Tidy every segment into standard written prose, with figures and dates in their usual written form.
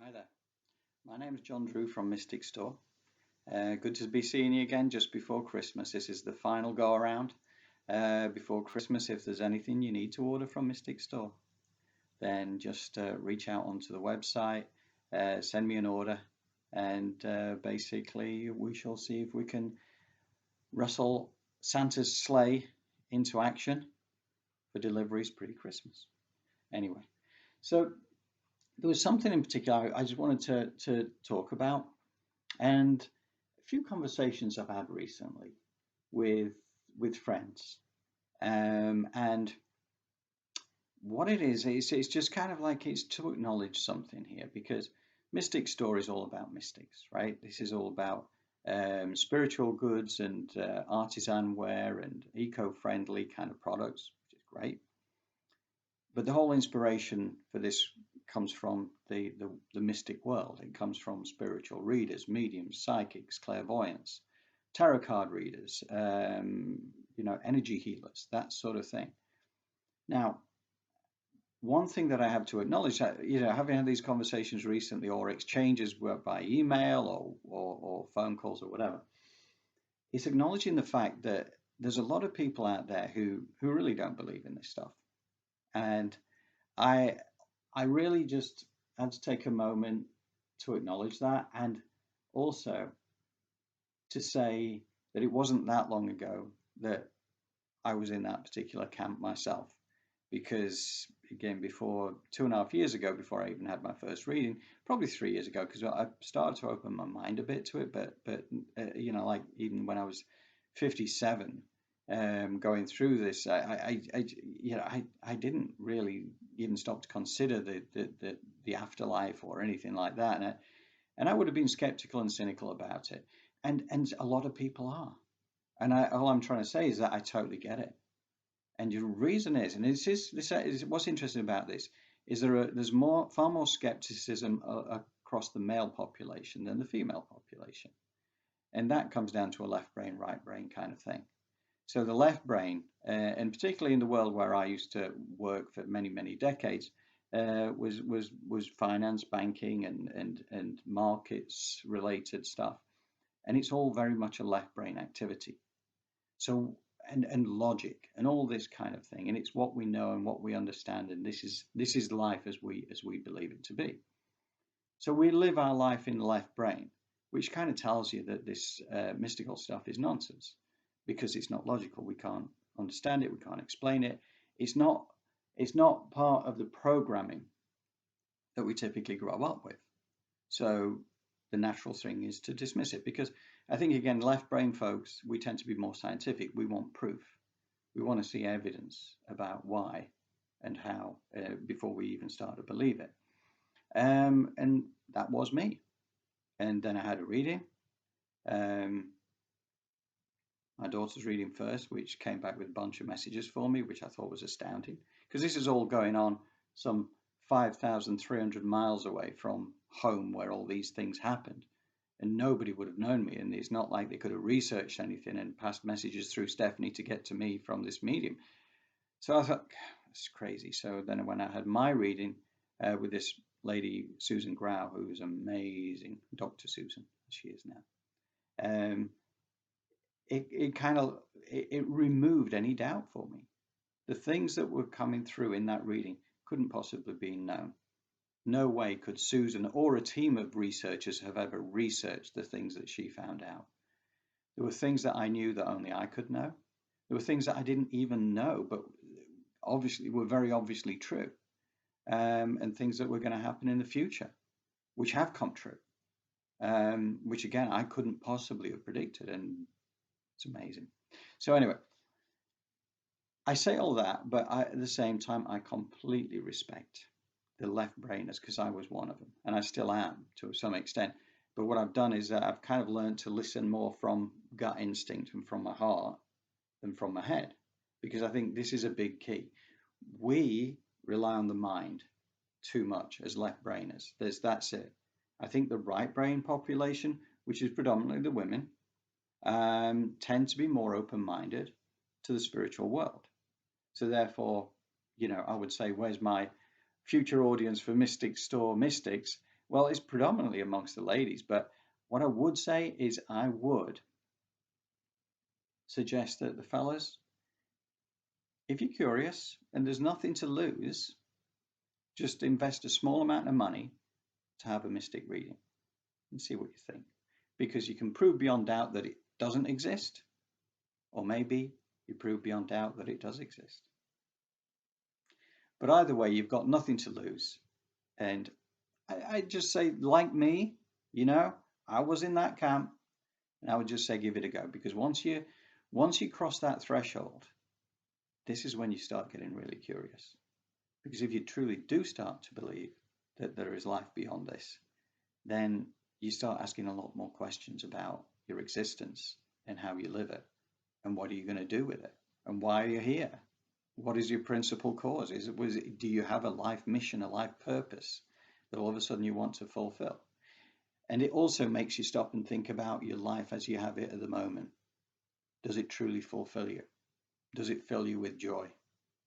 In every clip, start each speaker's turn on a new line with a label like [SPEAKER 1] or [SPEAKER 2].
[SPEAKER 1] Hi there. My name is John Drew from Mystic Store. Good to be seeing you again just before Christmas. This is the final go around before Christmas. If there's anything you need to order from Mystic Store, then just reach out onto the website, send me an order, and basically we shall see if we can rustle Santa's sleigh into action for deliveries pre-Christmas. Anyway, so there was something in particular I just wanted to talk about, and a few conversations I've had recently with friends, and what it is it's just kind of like it's to acknowledge something here, because Mystic Store is all about mystics, right? This is all about spiritual goods and artisan wear and eco-friendly kind of products, which is great. But the whole inspiration for this comes from the mystic world. It comes from spiritual readers, mediums, psychics, clairvoyants, tarot card readers, energy healers, that sort of thing. Now, one thing that I have to acknowledge, having had these conversations recently or exchanges by email or phone calls or whatever, is acknowledging the fact that there's a lot of people out there who really don't believe in this stuff. And I really just had to take a moment to acknowledge that, and also to say that it wasn't that long ago that I was in that particular camp myself. Because again, before 2.5 years ago, before I even had my first reading, probably 3 years ago, because I started to open my mind a bit to it, but like even when I was 57, going through this, I didn't really even stop to consider the afterlife or anything like that, and I would have been skeptical and cynical about it, and a lot of people are, and all I'm trying to say is that I totally get it, and the reason is, and this is what's interesting about this, is there's far more skepticism across the male population than the female population, and that comes down to a left brain, right brain kind of thing. So the left brain, and particularly in the world where I used to work for many, many decades, was finance, banking, and markets related stuff, and it's all very much a left brain activity. So and logic and all this kind of thing, and it's what we know and what we understand, and this is life as we believe it to be. So we live our life in the left brain, which kind of tells you that this mystical stuff is nonsense, because it's not logical. We can't understand it. We can't explain it. It's not part of the programming that we typically grow up with. So the natural thing is to dismiss it, because I think, again, left brain folks, we tend to be more scientific. We want proof. We want to see evidence about why and how before we even start to believe it. And that was me. And then I had a reading. My daughter's reading first, which came back with a bunch of messages for me, which I thought was astounding, because this is all going on some 5,300 miles away from home where all these things happened, and nobody would have known me, and it's not like they could have researched anything and passed messages through Stephanie to get to me from this medium. So I thought, it's crazy. So then when I had my reading with this lady, Susan Grau, who's amazing, Dr. Susan, she is now, it removed any doubt for me. The things that were coming through in that reading couldn't possibly be known. No way could Susan or a team of researchers have ever researched the things that she found out. There were things that I knew that only I could know. There were things that I didn't even know, but obviously were very obviously true, and things that were going to happen in the future, which have come true, which again I couldn't possibly have predicted, and it's amazing. So anyway, I say all that, but at the same time, I completely respect the left brainers, because I was one of them, and I still am to some extent. But what I've done is that I've kind of learned to listen more from gut instinct and from my heart than from my head, because I think this is a big key. We rely on the mind too much as left brainers. That's it. I think the right brain population, which is predominantly the women, tend to be more open-minded to the spiritual world. So therefore, I would say, where's my future audience for Mystic Store Mystics? Well, it's predominantly amongst the ladies, but what I would say is I would suggest that the fellas, if you're curious and there's nothing to lose, just invest a small amount of money to have a mystic reading and see what you think. Because you can prove beyond doubt that it doesn't exist, or maybe you prove beyond doubt that it does exist. But either way, you've got nothing to lose. And I just say, like me, I was in that camp, and I would just say give it a go. Because once you cross that threshold, this is when you start getting really curious. Because if you truly do start to believe that there is life beyond this, then you start asking a lot more questions about your existence and how you live it, and what are you going to do with it, and why are you here? What is your principal cause? Do you have a life mission, a life purpose that all of a sudden you want to fulfill? And it also makes you stop and think about your life as you have it at the moment. Does it truly fulfill you? Does it fill you with joy?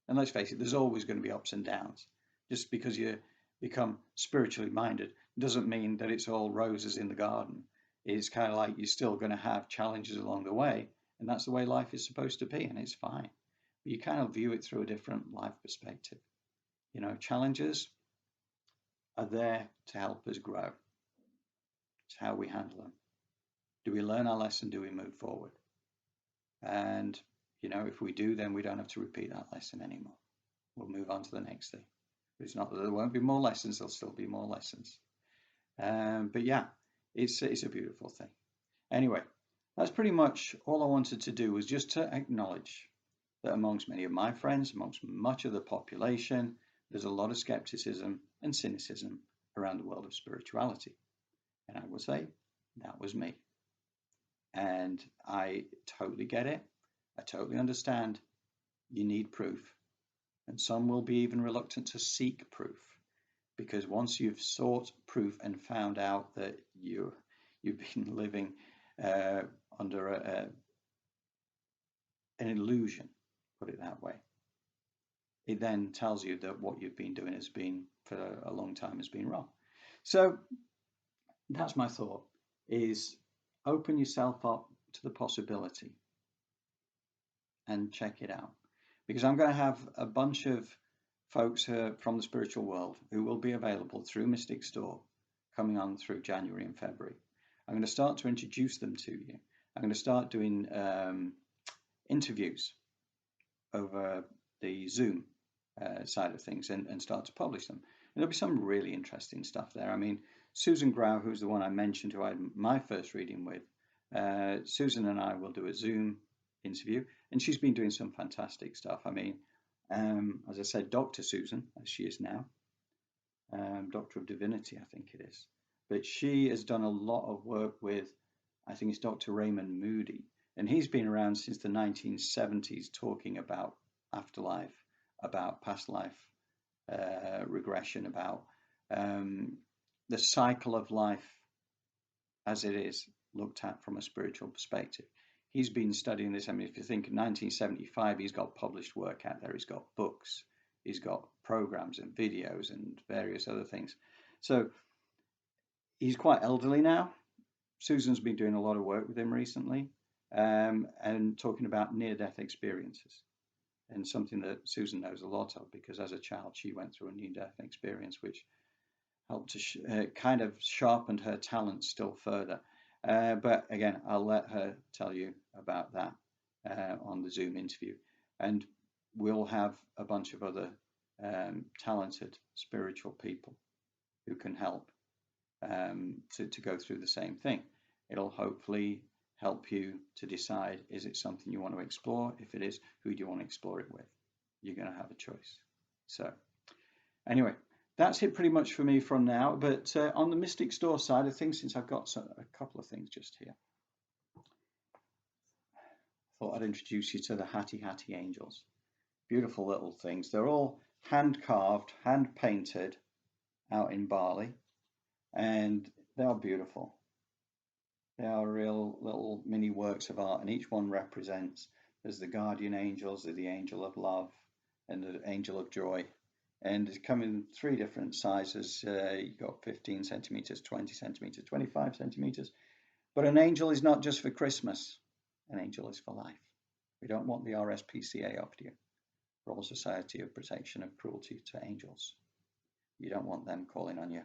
[SPEAKER 1] And let's face it, there's always going to be ups and downs. Just because you become spiritually minded doesn't mean that it's all roses in the garden. It's kind of like you're still going to have challenges along the way, and that's the way life is supposed to be, and it's fine. But you kind of view it through a different life perspective. Challenges are there to help us grow. It's how we handle them. Do we learn our lesson? Do we move forward? And, if we do, then we don't have to repeat that lesson anymore. We'll move on to the next thing. It's not that there won't be more lessons, there'll still be more lessons. But yeah, it's a beautiful thing. Anyway, that's pretty much all I wanted to do, was just to acknowledge that amongst many of my friends, amongst much of the population, there's a lot of skepticism and cynicism around the world of spirituality. And I will say, that was me. And I totally get it. I totally understand. You need proof. And some will be even reluctant to seek proof, because once you've sought proof and found out that you've been living under an illusion, put it that way, it then tells you that what you've been doing for a long time has been wrong. So that's my thought, is open yourself up to the possibility and check it out. Because I'm going to have a bunch of folks from the spiritual world who will be available through Mystic Store coming on through January and February. I'm going to start to introduce them to you. I'm going to start doing interviews over the Zoom side of things and start to publish them. And there'll be some really interesting stuff there. I mean, Susan Grau, who's the one I mentioned, who I had my first reading with, Susan and I will do a Zoom interview, and she's been doing some fantastic stuff. I mean, as I said, Dr. Susan, as she is now, Doctor of Divinity, I think it is. But she has done a lot of work with, I think it's Dr. Raymond Moody, and he's been around since the 1970s talking about afterlife, about past life regression, about the cycle of life as it is looked at from a spiritual perspective. He's been studying this. I mean, if you think in 1975, he's got published work out there. He's got books. He's got programs and videos and various other things. So he's quite elderly now. Susan's been doing a lot of work with him recently and talking about near-death experiences, and something that Susan knows a lot of, because as a child she went through a near-death experience which helped to kind of sharpened her talent still further. But again, I'll let her tell you about that on the Zoom interview. And we'll have a bunch of other talented spiritual people who can help to go through the same thing. It'll hopefully help you to decide, is it something you want to explore? If it is, who do you want to explore it with? You're going to have a choice. So anyway, that's it pretty much for me from now. But on the Mystic Store side of things, since I've got a couple of things just here, I thought I'd introduce you to the Hattie Angels. Beautiful little things. They're all hand carved, hand painted out in Bali, and they are beautiful. They are real little mini works of art, and each one represents, there's the guardian angels, there's the angel of love, and the angel of joy. and it's come in 3 different sizes. You've got 15 centimeters, 20 centimeters, 25 centimeters. But an angel is not just for Christmas. An angel is for life. We don't want the RSPCA after you, Royal Society of Protection of Cruelty to Angels. You don't want them calling on you.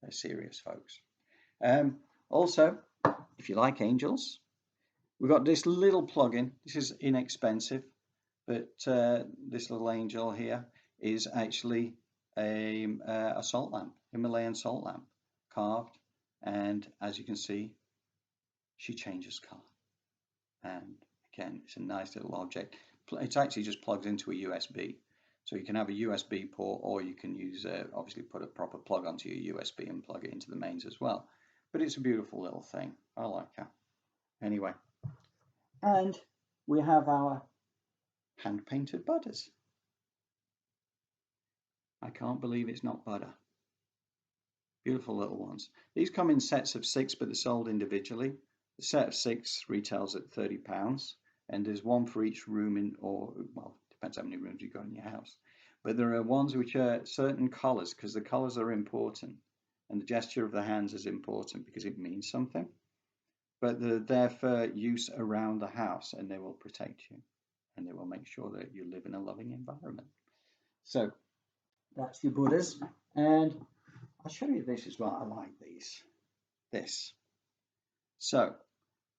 [SPEAKER 1] They're serious folks. Also, if you like angels, we've got this little plug-in. This is inexpensive, but this little angel here is actually a salt lamp, Himalayan salt lamp, carved, and as you can see, she changes color. And again, it's a nice little object. It actually just plugs into a USB, so you can have a USB port, or you can use obviously put a proper plug onto your USB and plug it into the mains as well. But it's a beautiful little thing. I like her. Anyway, and we have our hand-painted butters. I can't believe it's not butter. Beautiful little ones. These come in sets of 6, but they're sold individually. The set of 6 retails at £30, and there's one for each room well, depends how many rooms you've got in your house. But there are ones which are certain colours, because the colours are important, and the gesture of the hands is important because it means something. But they're there for use around the house, and they will protect you, and they will make sure that you live in a loving environment. So that's your Buddhas, and I'll show you this as well. I like these. This. So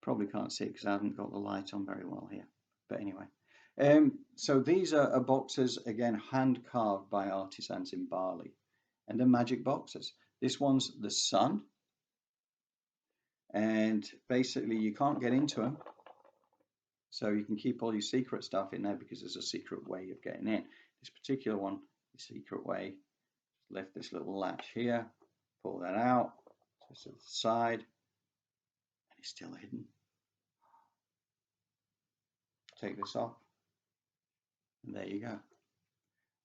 [SPEAKER 1] probably can't see it because I haven't got the light on very well here. But anyway, so these are boxes, again, hand carved by artisans in Bali, and they're magic boxes. This one's the sun, and basically you can't get into them, so you can keep all your secret stuff in there because there's a secret way of getting in. This particular one, the secret way, lift this little latch here, pull that out, twist it to the side, and it's still hidden. Take this off, and there you go.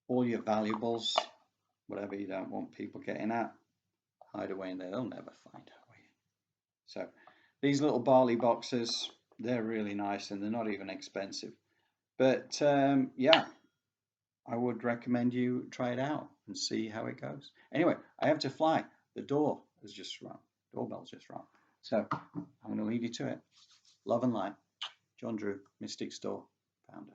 [SPEAKER 1] All your valuables, whatever you don't want people getting at, hide away in there. They'll never find out where you. So these little Bali boxes, they're really nice, and they're not even expensive. But yeah, I would recommend you try it out and see how it goes. Anyway, I have to fly. The door has just rung. Doorbell's just rung. So I'm going to leave you to it. Love and light. John Drew, Mystic Store founder.